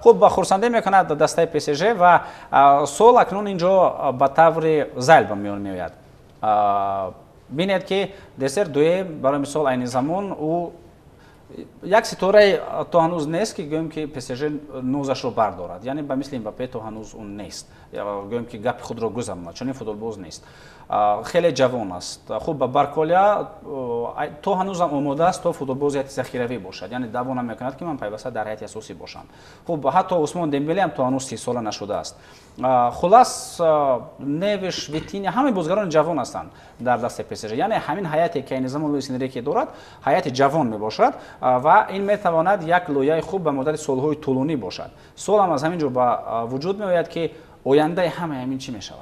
خب خورسنده میکند دسته PSG و سال اکنون اینجا به طور زیل به میان میآید. بینید که دسر دوم برای مثال این زمان او یک ستاره تو هنوز نیست که گویم که PSG نوزش رو بردارد، یعنی به مثل امباپه تو هنوز اون نیست، گویم که گپ خود رو گذرانده، چون این فوتبالباز نیست، خیلی جوان است. خب بارکولیا تو هنوز هم آماده است تا فوتبالباز ذخیروی باشد، یعنی دوام میکند که من پیوسته در هیئت اساسی باشم. خب حتی عثمان دمبله هم تو هنوز 30 ساله نشده است. خلاص نیوش ویتینیا همه بازیگران جوان هستند در دست PSG، یعنی همین هیئتی که این زمان لوئیس انریکه دارد هیئت جوان میباشد و این میتواند یک لایه خوب به مدت سالهای طولانی باشد. سال هم از همین جو به وجود میآید که آینده همین چی میشود.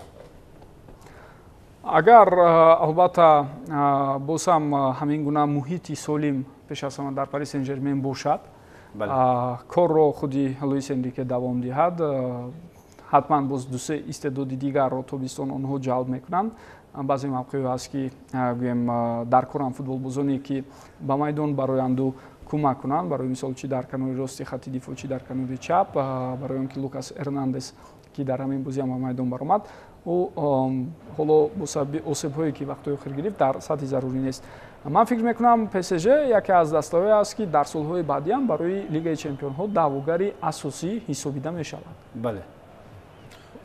اگر البته باز هم همین گونه محیطی سالم پیش از همه در پاریس سن ژرمن باشد، کار رو خودی لوئیس انریکه دوام دهد، حتما باز دو سه استعداد دیگر رو تابستان آنها جلب میکنند. بعضی موقعی هست که در کارم فوتبالبازانی که به میدان برآیند کمک کنند، برای مثال چی در کنار راست خط دفاع چی در کنار چپ، برای اینکه لوکاس ارناندز که در همین بازی هم به میدان برآمد او حالا مصاب هایی که وقتی آخر گرفت در سطح ضروری نیست. من فکر میکنم PSG یکی از دسته‌هایی است که در سالهای بعدی هم برای لیگ چمپیون ها دعواگری اساسی حسابیده می شود. بله.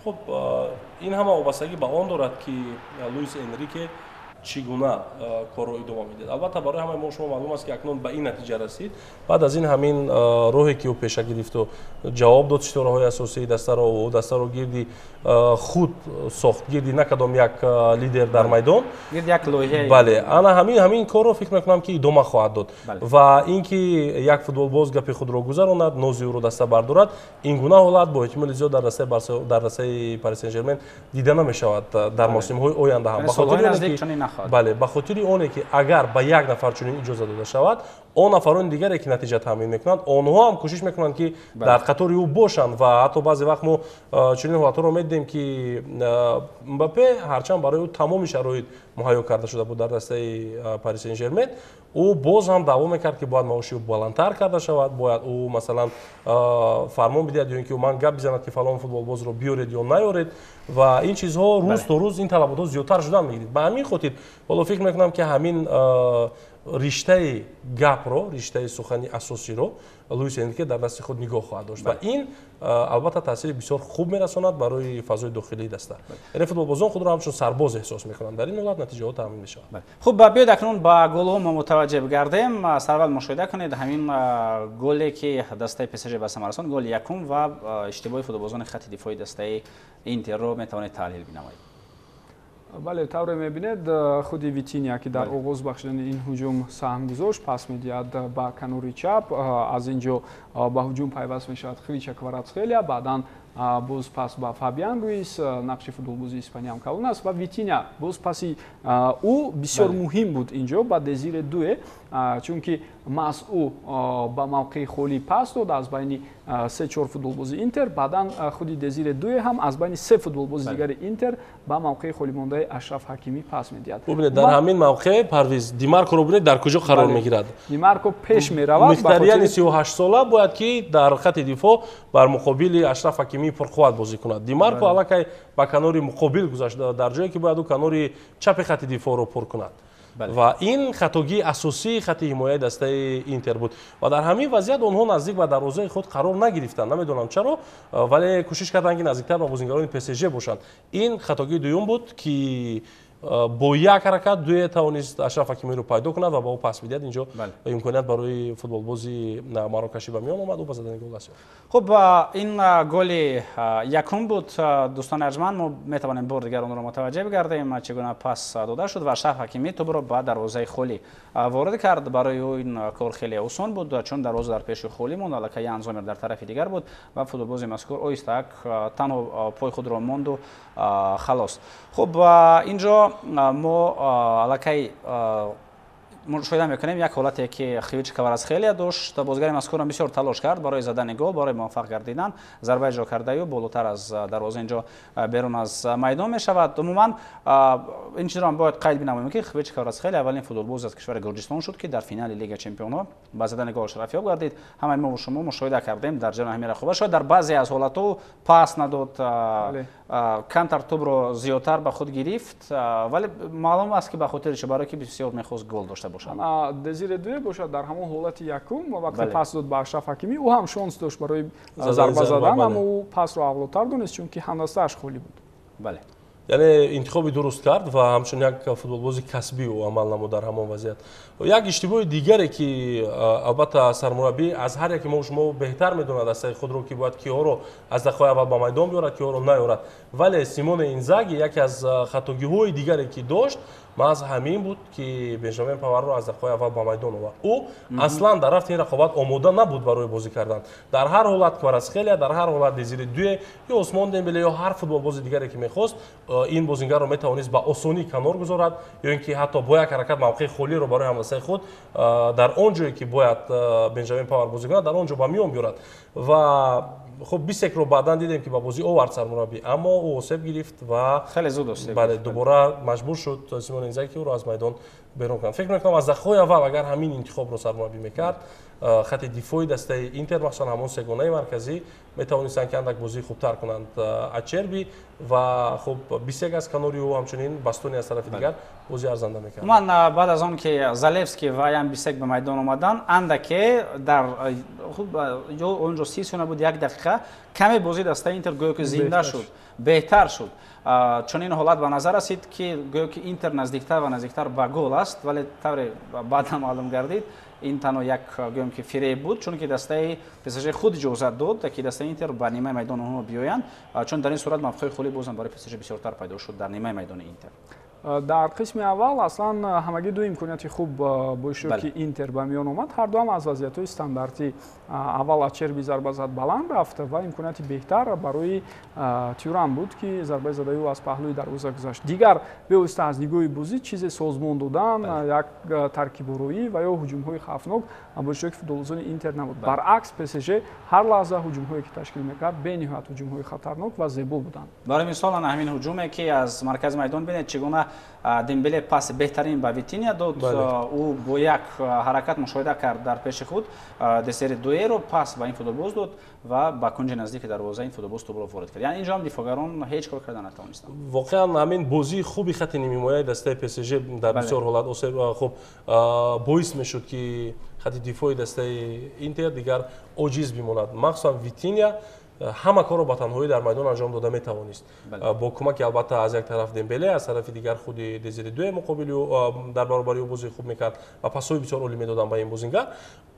خب این همه وابستگی به آن دارد که لوئیس انریکه چگونه کار رو ادامه میدهد. البته برای همه ما شما معلوم است که اکنون به این نتیجه رسید، بعد از این همین راهی که او پیشه گرفت و جواب داد ستاره‌های اساسی دسته رو گیردی خود ساخت، گیردی نه کدام یک لیدر در میدان، گیرد یک لایحه. بله، انا همین کار رو فکر میکنم که ادامه خواهد داد. و اینکه یک فوتبالباز گپی خود رو گذراند، نوزی او رو دسته بردارد، این گونه حالت با احتمال زیاد در دسته پاریس سن ژرمن دیده نمیشود در موسم‌های آینده هم. بله، به خاطر اونه که اگر به یک نفر چنین اجازه داده شود، آن نفران دیگری که نتیجه تامین میکنند آنها هم کوشش میکنند که در قطار او باشند و حتی بعضی وقت ما چنین حالت رو میدیدیم که امباپه هرچند برای او تمام شرایط مهیا کرده شده بود در دسته پاریس سن ژرمن، او باز هم دعوا میکرد که باید معاشی او بلندتر کرده شود، باید او مثلا فرمان بدهد یا اینکه من گپ بزند که فلان فوتبالباز رو بیارید یا نیارید و این چیزها روز تا روز این طلبات ها زیادتر شدن میگیرید. به همین خاطر والا فکر میکنم که همین رشته گپ رو، رشته سخنی اساسی رو لوئیس انریکه در دست خود نگاه خواهد داشت و این البته تاثیر بسیار خوب میرساند برای فضای داخلی دسته. یعنی فوتبالبازان خود را همچون سرباز احساس میکنند، در این حالت نتیجه تامین میشه. خب بیاید اکنون با گل ها متوجه بگردیم. سرول مشاهده کنید همین گلی که دسته PSG به ثمر رساند، گل یکم و اشتباه فوتبالبازان خط دفاعی دسته اینتر رو میتوانید تحلیل بنمایید. بله، طور میبینید خودی ویتینیا که در آغاز بخشیدن این هجوم سهم گذاشت، پس میدهد به کنار چپ، از اینجا به هجوم پیوست میشود خریچا کواratskhelia، بعدا باز پس با فابیان رویس، نقش فوتبالباز اسپانیا هم کلان است و ویتینیا باز پسی او بسیار مهم بود اینجا با دزیر دوه، چون که ماس او با موقع خالی پاس داد از بین 3-4 فوتبالباز اینتر، بعدا خودی دزیر دوه هم از بین 3 فوتبالباز دیگر اینتر با موقع خالی مانده اشرف حکیمی پاس میدهد. ببینید در همین موقع پرویز دیمارکو رو ببینید در کجا قرار میگیرد. دیمارکو پیش میرود، مختاریان 38 ساله باید که در خط دفاع بر مقابل اشرف حکیمی پرقوت بازی کند. دیمارکو الکی با کنار مقابل گذاشت در جایی که باید او کنار چپ خط دفاع رو پر کند. و این خطاگی اساسی خط حمایت دسته اینتر بود و در همین وضعیت آنها نزدیک به دروازه خود قرار نگرفتند. نمیدونم چرا، ولی کوشش کردند که نزدیکتر به بازیکنان PSG باشند. این خطاگی دوم بود که با یک حرکت دوی توانست اشرف حکیمی رو پیدا کند و با او پاس میداد. اینجا امکانیت برای فوتبالبازی مراکشی به میان اومد و با زدن گل است. خب این گل یکم بود. دوستان ارجمند، ما میتوانیم بار دیگر اون رو متوجه بگردیم چگونه پاس داده شد و اشرف حکیمی تو رو با دروازه خالی وارد کرد. برای او این کار خیلی آسان بود چون دروازه در پیش خالی موند، الکی انزامر در طرف دیگر بود و فوتبالباز مذکور اویستاک تنها پای خود را ماند و خلاص. خب اینجا ما الکی مشاهده میکنیم یک حالتی که خویچ کواراtsxhelia داشت. بازیگر مذکور بسیار تلاش کرد برای زدن گل، برای موفق گردیدن. ضربه اجرا کرده و بالاتر از دروازه اینجا بیرون از میدان می شود. عموما این چیز را باید قید بنماییم که خویچ کواراtsxhelia اولین فوتبالباز از کشور گرجستان شد که در فینال لیگ چمپیونها با زدن گل شرفیاب گردید. همه ما و شما مشاهده کردیم در جریان همین رقابت. شاید در بعضی از حالت‌ها پاس نداد، کانتر توپ را زیادتر به خود گرفت، ولی معلوم است که به خاطر چه برای که بسیار می‌خواست گل داشته باشد. دزیر دوی باشد در همون حالت یکم وقتی پاس داد به اشرف حکیمی او هم شانس داشت برای ضربه زدن، اما او پاس را اولاتر دونست چون که هندسته‌اش خالی بود. بله. یعنی انتخابی درست کرد و همچنین یک فوتبالباز کسبی او عمل نمود در همان وضعیت. یک اشتباه دیگری که البته سرمربی از هر یک ما شما بهتر میدونه دسته خود رو که باید کیها رو از دقیقه اول با میدان بیارد، کیها رو نیارد، ولی سیمون اینزاگی یکی از خطاگی‌های دیگری که داشت محض همین بود که بنجامین پاور رو از دقیقه اول با میدان آورد. او اصلا در رفت این رقابت آماده نبود برای بازی کردن. در هر حالت کواراtsxhelia، در هر حالت دزیر دوی یا عثمان دمبله یا هر فوتبالباز دیگری که می‌خواست این بازیگر رو میتوانست با آسانی کنار گذارد یا اینکه حتی با یک حرکت موقع خالی رو برای حمله خود در اون جایی که باید بنجامین پاور بازی کند در اونجا با میون بیارد. و خب 20 رو بعداً دیدیم که با بازی آورد سرمربی، اما او حساب گرفت و خیلی زود است. بله دوباره مجبور شد سیمون اینزاگی او رو از میدان بیرون کنه. فکر می‌کنم از دقیقه اول اگر همین انتخاب رو سرمربی میکرد خط دفاعی دسته اینتر مخصوصا همون سگونه مرکزی میتوانستن که اندک بازی خوبتر کنند. اچربی و خب 21 از کناری و همچنین باستونی از طرف دیگر بازی ارزنده میکرد. من بعد از آن که زالفسکی و یم 21 به میدان آمدن اندک در خب جو اونجا 30 ثانیه بود، 1 دقیقه کمی بازی دسته اینتر گویا که زنده شد، بهتر شد. چون این حالت به نظر رسید که گویا که اینتر نزدیکتر و نزدیکتر به گل است، ولی طور بعدا معلوم گردید این تنها یک گویم که فریب بود، چون که دسته PSG خود اجازه داد که دسته اینتر به نیمه میدان اونها بیاین، چون در این صورت موقع خالی بازم برای PSG بسیارتر پیدا شد در نیمه میدان اینتر. در قسم اول اصلا همگی دو امکانیت خوب باعث شد که اینتر به میان اومد. هر دو هم از وضعیت‌های استانداردی اول اچربی ضربه زد بلند رفت و امکانیت بهتر برای تیوران بود که ضربه زده او از پهلوی دروازه گذاشت. دیگر به واسطه از نگاه بازی چیز سازمان دادن، یک ترکیب رویی و یا هجوم‌های خفناک باعث شد که فوتبالبازان اینتر نبود. برعکس PSG هر لحظه هجوم‌هایی که تشکیل می‌کرد به‌نهایت هجوم‌های خطرناک و زیبا بودند. برای مثال همین هجومی که از مرکز میدان ببینید چگونه دمبله پاس بهترین به ویتینیا داد. او با یک حرکت مشاهده کرد در پیش خود دسیر دوی رو پاس به این فوتبالباز داد و با کنج نزدیک دروازه این فوتبالباز توپ رو وارد کرد. یعنی اینجا هم دفاعگران هیچ کار کردن نتوانستند. واقعا همین بازی خوبی خط نیمه مایه دسته PSG در بسیار حالت خب باعث میشد که خط دفاعی دسته اینتر دیگر عاجز بماند. مخصوصا ویتینیا همه کار رو با تنهایی در میدان انجام داده میتوانست. با کمک البته از یک طرف دمبله، از طرف دیگر خود دزیر دوی مقابل در برابری او بازی خوب میکرد و پاسهای بسیار عالی میدادن به این بازیگر.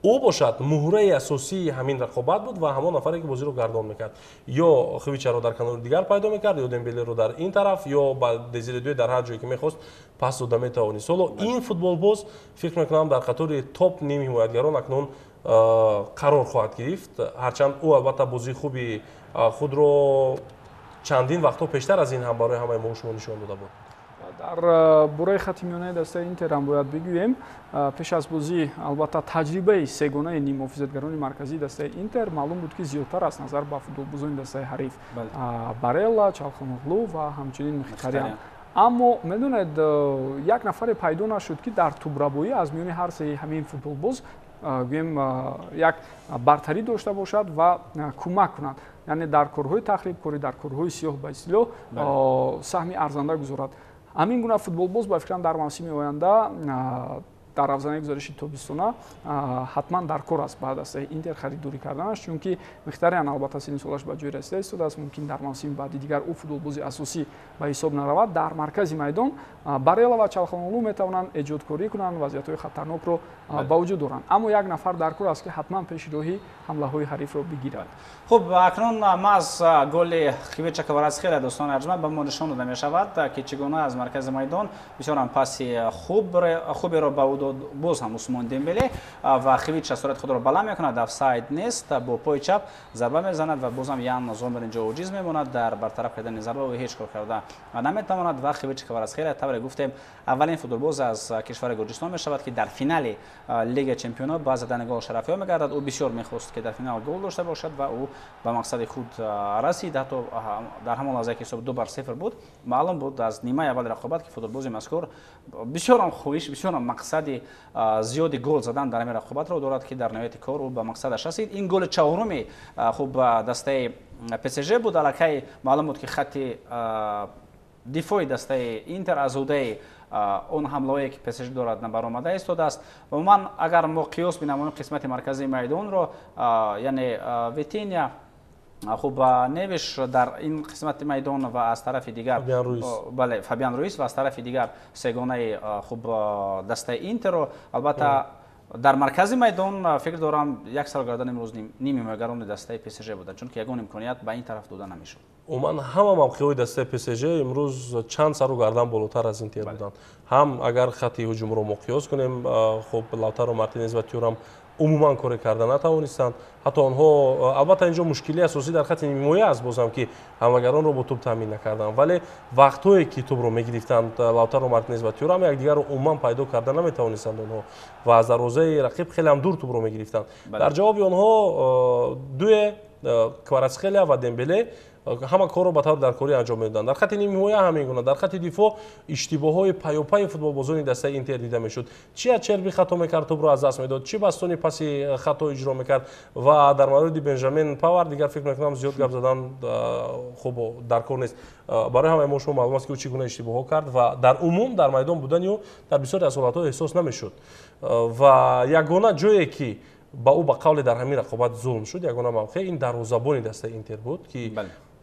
او باشد مهره اساسی همین رقابت بود و همان نفری که بازی رو گردان میکرد، یا خویچ رو در کنار دیگر پیدا میکرد یا دمبله رو در این طرف یا با دزیر دوی در هر جایی که میخواست پاس داده میتوانست. حالا این فوتبال باز فکر میکنم در قطار تاپ نیمه حمایتگران اکنون قرار خواهد گرفت، هرچند او البته بازی خوبی خود رو چندین وقتا پیشتر از این هم برای همه ما شما نشان داده بود. در برای خط میانه دسته اینتر هم باید بگوییم پیش از بازی البته تجربه سگانه نیم محافظتگران مرکزی دسته اینتر معلوم بود که زیادتر از نظر با فوتبالبازان دسته حریف بارلا، چالخانوغلو و همچنین مخیتاریان. اما میدونید یک نفر پیدا نشد که در توپ‌ربایی از میان هر سه همین فوتبالباز گویم یک برتری داشته باشد و کمک کند، یعنی در کارهای تخریب کاری، در کارهای سیاه به اصطلاح سهمی ارزنده گذارد. همین گونه فوتبالباز با فکرم در موسم آینده در افزایش گزارش تابستانه حتما در کار است بعد از اینتر خریداری کردنش، چون که مختاریان البته سن سالش به جای رسیده است و ممکن در موسم بعدی دیگر او فوتبالباز اساسی به حساب نرود. در مرکز میدان بارلا و چالخانوغلو میتوانند ایجادکاری کنند، وضعیت‌های خطرناک رو با وجود دارند، اما یک نفر در کار است که حتما پیشروی حمله‌های حریف رو بگیرد. خب اکنون ما از گل خویچ کواراtsxhelia دوستان ارجمند به ما نشان داده می شود که چگونه از مرکز میدان بسیار پاس خوبی را به او дод боз ҳам Усмон Дембеле ва Хивич асорат худро баланд мекунад, офсайд нест, бо пои чап зарба мезанад ва бозам Ян Зомер инҷо оҷиз мемонад дар бартараф кардани зарба ӯ ҳеҷ кор карда наметавонад ва Хивич Кварацхелия тавре гуфтем аввалин футболбоз аз кишвари Гурҷистон мешавад ки дар финали Лигаи Чемпионот ба задани гол шарафиё мегардад. Ӯ бисёр мехост ки дар финал гол дошта бошад ва ӯ ба мақсади худ расид. ҳатто дар ҳамон лаҳзае ки ҳисоб 2-0 буд, маълум буд аз нимаи аввали рақобат ки футболбози мазкур бисёрам хоҳиш, бисёрам мақсади зиёди гол задан дар ҳамин рақобатро дорад ки дар ниҳояти кор ӯ ба мақсадаш расид. Ин голи чаҳоруми хуб дастаи ПСЖ буд. Аллакай маълум буд ки хатти дифои дастаи Интер аз ҳудаи он ҳамлаое ки ПСЖ дорад набаромада истодааст. Умуман агар мо қиёс бинамоем қисмати марказии майдонро, яъне Витиния хуб Невиш дар ин қисмати майдон ва аз тарафи дигар бале Фабиан Руис ва аз тарафи дигар сегонаи хуб дастаи Интерро, албатта дар маркази майдон фикр дорам як сар гардан имрӯз ними моягарони дастаи ПСЖ буданд, чунки ягон имконият ба ин тараф дода намешуд. умуман ҳама мавқеҳои дастаи ПСЖ имрӯз чанд сару гардан болотар аз Интер буданд. ҳам агар хатти ҳуҷумро мо қиёс кунем, хуб Лаутаро Мартинез ва Тюрам умуман кори карда натавонистанд. ҳатто онҳо албатта инҷо мушкилии асосӣ дар хатти нимоя аст, бозам ки ҳамлагаронро бо тӯб таъмин накарданд, вале вақтҳое ки тӯбро мегирифтанд Лаутаро Мартинез ва Тюрам якдигарро умуман пайдо карда наметавонистанд онҳо ва аз дарвозаи рақиб хеле ҳам дур тӯбро мегирифтанд. дар ҷавоби онҳо дуе Кварацхелия ва Дембеле ҳама корро ба таври даркорӣ анҷом медоданд. Дар хатти нимҳоя ҳамин гуна, дар хатти дифоъ иштибоҳҳои паёпайи футболбозони дастаи Интер дида мешуд. Чи Ачерби хато мекард, тӯбро аз даст медод, чи Бастони паси хато иҷро мекард ва дар мавриди Бенҷамин Павар дигар фикр мекунам зиёд гап задан хуб дар кор нест. барои ҳамаи мо шумо маълум аст ки ӯ чӣ гуна иштибоҳҳо кард ва дар умум дар майдон будани ӯ дар бисёре аз ҳолатҳо эҳсос намешуд ва ягона ҷое ки ба ӯ ба қавле дар ҳамин рақобат зулм шуд, ягона мавқеъ ин дарвозабони дастаи Интер буд ки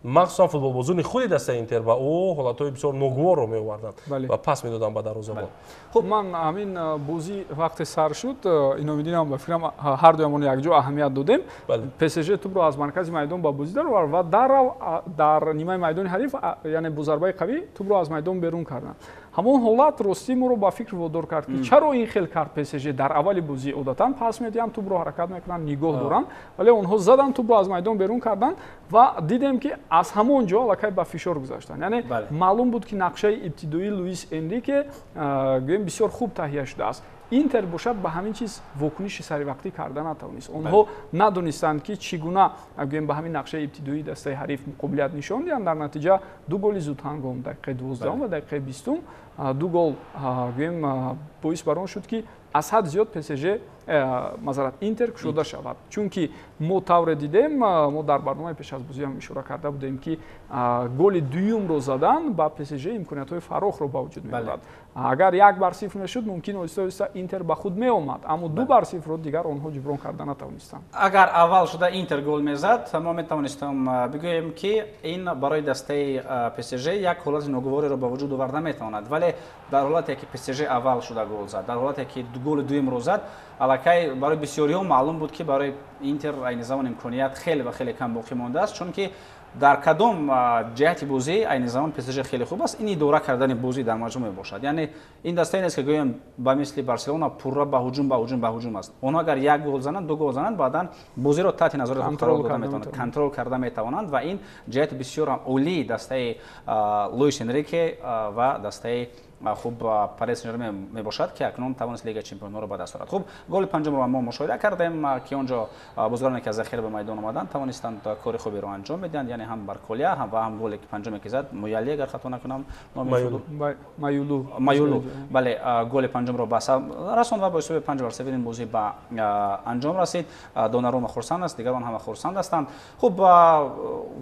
махсусан футболбозони худи дастаи Интер ба ӯ ҳолатҳои бисёр ногуворро меоварданд ва пас медоданд ба дарвозабон. хуб ман ҳамин бозӣ вақте сар шуд, иномидинам ба фикрам ҳардуямон якҷо аҳамият додем. ПСЖ тӯбро аз маркази майдон ба бозӣ даровард ва дар нимаи майдони ҳариф, яъне бо зарбаи қавӣ тӯбро аз майдон берун карданд. ҳамон ҳолат ростӣ моро ба фикр водор кард ки чаро ин хел кард ПСЖ дар аввали бозӣ. Одатан пас медиҳанд, тӯбро ҳаракат мекунанд, нигоҳ доранд, вале онҳо заданд, тӯбро аз майдон берун карданд ва дидем ки аз ҳамон ҷо аллакай ба фишор гузаштанд. Яъне маълум буд ки нақшаи ибтидоии Луис Энрике гӯем бисёр хуб таҳия шудааст. Интер бошад ба ҳамин чиз вокуниши саривақтӣ карда натавонист. Онҳо надонистанд ки чӣ гуна гӯем ба ҳамин нақшаи ибтидоии дастаи ҳариф муқобилият нишон диҳанд. Дар натиҷа ду голи зудҳангом дақиқаи 12 ва дақиқаи 20 ду гол гӯем боис бар он шуд ки аз ҳад зиёд ПСЖ мазарат Интер кушода шавад. Чунки мо тавре дидем, мо дар барномаи пеш аз бозӣ ҳам ишора карда будем ки голи дуюмро задан ба ПСЖ имкониятҳои фарохро ба вуҷуд меорад. агар 1-0 мешуд, мумкин оҳиста-оҳиста Интер ба худ меомад, аммо 2-0 дигар онҳо ҷиброн карда натавонистанд. агар аввал шуда Интер гол мезад, мо метавонистем бигӯем ки ин барои дастаи ПСЖ як ҳолати ногувориро ба вуҷуд оварда метавонад, вале дар ҳолате ки ПСЖ аввал шуда гол зад, дар ҳолате ки голи дуюмро зад, аллакай барои бисёриҳо маълум буд ки барои Интер айни замон имконият хеле ва хеле кам боқӣ мондааст, чунки дар кадом ҷиҳати бозӣ айни замон ПСЖ хеле хуб аст. Ин идора кардани бозӣ дар маҷмӯъ мебошад. Яъне ин дастае нест ки гӯем ба мисли Барселона пурра ба ҳуҷум аст. онҳо агар як гол зананд, ду гол зананд, баъдан бозиро таҳти назорати худ қарор дода метавонанд, контрол карда метавонанд ва ин ҷиҳати бисёр олии дастаи Луис Энрике ва дастаи хуб Парис Сен-Жермен мебошад ки акнун тавонист Лигаи Чемпионҳоро ба даст орад. Хуб, голи панҷумро мо мушоҳида кардем ки онҷо бозигароне ки аз захира ба майдон омаданд тавонистанд кори хуберо анҷом медиҳанд, яъне ҳам Барколия ва ҳам голи панҷуме ки зад Муяли, агар хато накунам, Маюлу, бале голи панҷумро ба расонд ва бо ҳисоби 5-0 ин бозӣ ба анҷом расид. Донарума хурсанд аст, дигарон ҳама хурсанд ҳастанд. Хуб,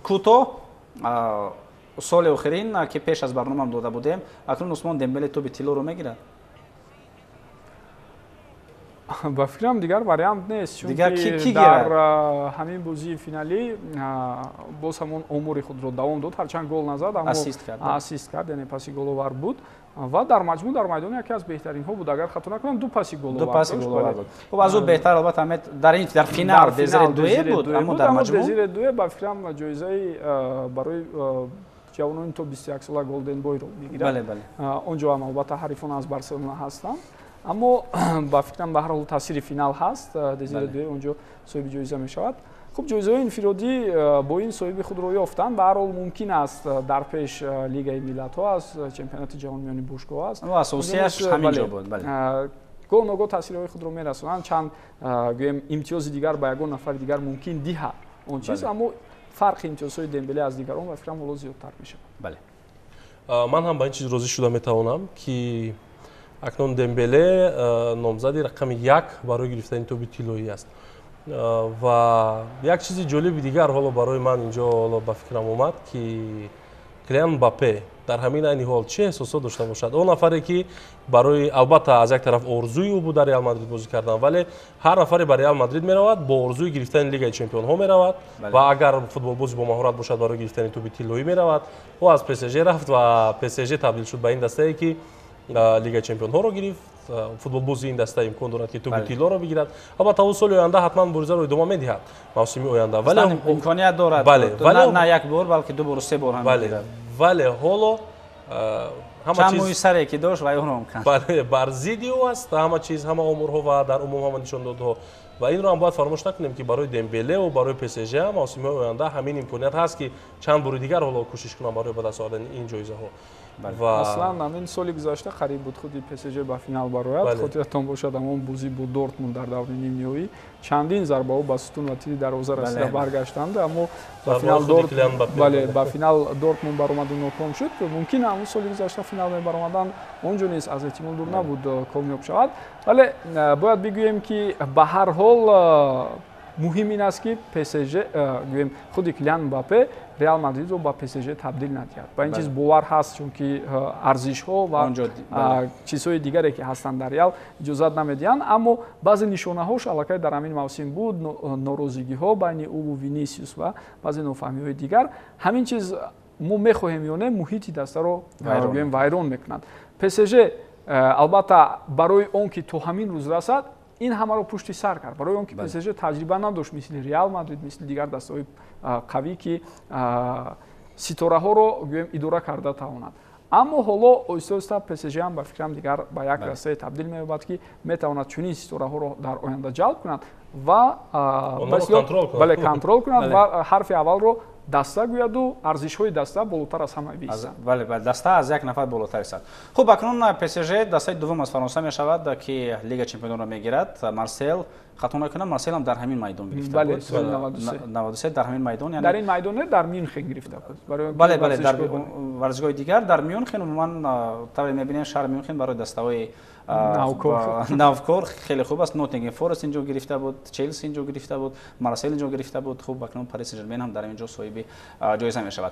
кӯтоҳ соли охирин ки пеш аз барномаам дода будем, акнун Усмон Дембеле тӯби тиллоро мегирад? ба фикрам дигар вариант нест, чунки дар ҳамин бозии финалӣ боз ҳамон омури худро давом дод, ҳарчанд гол назад, аммо ассист кард, яъне паси головар буд ва дар маҷмӯъ дар майдон яке аз беҳтаринҳо буд. Агар хато накунам, ду паси головар буд. хуб, аз ӯ беҳтар албатта дар финал Дезире Дуе буд, аммо дар маҷмӯъ Дезире Дуе ба фикрам ҷоизаи барои ҷавонони то 21 сола Голден Бойро мегирад. Он ҷо ҳам албатта ҳарифон аз Барселона ҳастанд. аммо ба фикрам ба ҳар ҳол таъсири финал ҳаст. Дезире дуе онҷо соҳиби ҷоиза мешавад. خب جایزه‌های انفرادی با این صاحب خود رو یافتن به هر حال ممکن است در پیش لیگ ملت‌ها است چمپیونات جهان میانی باشگاه است و اساسیش همینجا بود بله گاه نگاه تاثیرهای خود رو میرسونن چند گویم امتیاز دیگر با یگان نفر دیگر ممکن دهد اون چیز اما فرق امتیازهای دمبله از دیگران و فکرم ولو زیادتر میشه بله من هم با این چیز روزی شده میتوانم که اکنون دمبله نامزدی رقم 1 برای گرفتن توپ طلایی است و یک چیز جالب دیگر حالا برای من اینجا حالا به فکرم اومد که کلیان مباپه در همین عین حال چه احساسات داشته باشد اون نفری که برای البته از یک طرف آرزوی او بود در ریال مادرید بازی کردن ولی هر نفری برای ریال مادرید میرود با آرزوی گرفتن لیگ چمپیون ها میرود و اگر فوتبال بازی با مهارت باشد برای گرفتن توپ طلایی میرود و از پی اس جی رفت و پی اس جی تبدیل شد به این دسته ای که لیگ چمپیون ها رو گرفت فوتبال بازی این دسته امکان دارد که توپ طلا رو بگیرد البته تا سال آینده حتما بریزه رو ادامه میدهد موسم آینده ولی امکانیت دارد بله نه یک بار بلکه دو بار و سه بار هم میگیرد ولی حالا همه چیز سری که داشت و اون امکان بله بر ضد او است همه چیز همه امورها و در عموم همه نشاندادها و این رو هم باید فراموش نکنیم که برای دمبله و برای پی اس جی هم موسم آینده همین امکانیت هست که چند بار دیگر حالا کوشش کنن برای به دست آوردن این جایزه ها و اصلا همین سال گذشته قریب بود خودی پی اس جی به فینال برآید خاطرتان باشد اون بازی بود دورتموند در دور نیمه‌ای چندین ضربه و با ستون و تیر دروازه رسیده برگشتند اما به فینال به فینال دورتموند برآمد و ناکام شد ممکن است اون سال گذشته فینال برآمدن اونجا نیست از احتمال دور نبود کامیاب شود ولی باید بگوییم که به هر حال مهم این است که پی اس جی گویم خود کلیان مباپه ریال مادرید رو با پی اس جی تبدیل نکرد با این چیز باور هست چون که ارزش ها و چیزهای دیگری که هستند در ریال اجازه نمیدن اما بعضی نشانه هاش الکی در همین موسم بود ناراضگی ها بین او و وینیسیوس و بعضی نافهمی های دیگر همین چیز ما میخواهیم یا نه محیط دسته رو ویران میکنند پی اس جی البته برای اون که تو همین روز رسد این همه رو پشت سر کرد برای اون که پی اس جی تجربه نداشت مثل ریال مادرید مثل دیگر دسته‌های قوی که ستاره ها رو اداره کرده تواند اما حالا اویستا پی اس جی هم به فکرم دیگر به یک رسته تبدیل می‌یابد که میتواند چنین ستاره ها رو در آینده جلب کند و کنترل کند و حرف اول رو دسته گوید و ارزش‌های دسته بالاتر از همه بیستند. بله دسته از یک نفر بالاتر است. خب اکنون پی اس جی دسته دوم از فرانسه میشود که لیگ چمپیونان را میگیرد. مارسل خطا نکنم مارسل هم در همین میدان گرفته بود. بله سال 93 در همین میدان یعنی در این میدان در میونخ گرفته بود. بله در ورزشگاه دیگر در میونخ عموما طبعا میبینید شهر میونخ برای دسته‌های نوکور خیلی خوب است نوتینگهام فورست اینجا گرفته بود چلسی اینجا گرفته بود مارسل اینجا گرفته بود خوب اکنون پاریس سن ژرمن هم در اینجا صاحب جایزه میشود